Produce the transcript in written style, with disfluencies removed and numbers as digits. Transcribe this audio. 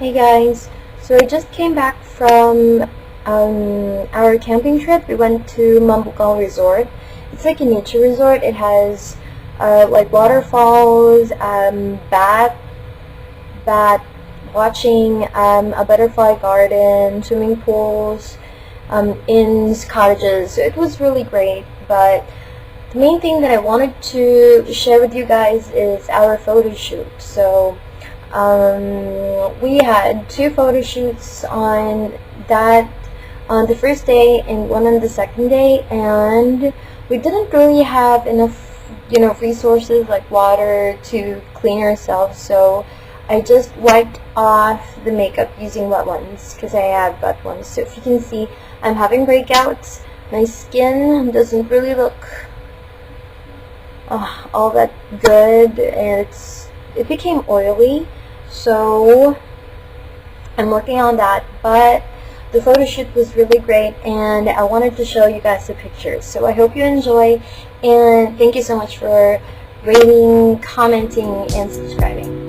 Hey guys, so I just came back from our camping trip. We went to Mambugal Resort. It's like a nature resort. It has like waterfalls, bat watching, a butterfly garden, swimming pools, inns, cottages. So it was really great. But the main thing that I wanted to share with you guys is our photo shoot. So we had two photo shoots on the first day and one on the second day, and we didn't really have enough, resources like water to clean ourselves. So I just wiped off the makeup using wet ones because I had wet ones. So if you can see, I'm having breakouts. My skin doesn't really look all that good, and it became oily. So I'm working on that, but the photo shoot was really great and I wanted to show you guys the pictures. So I hope you enjoy, and thank you so much for rating, commenting, and subscribing.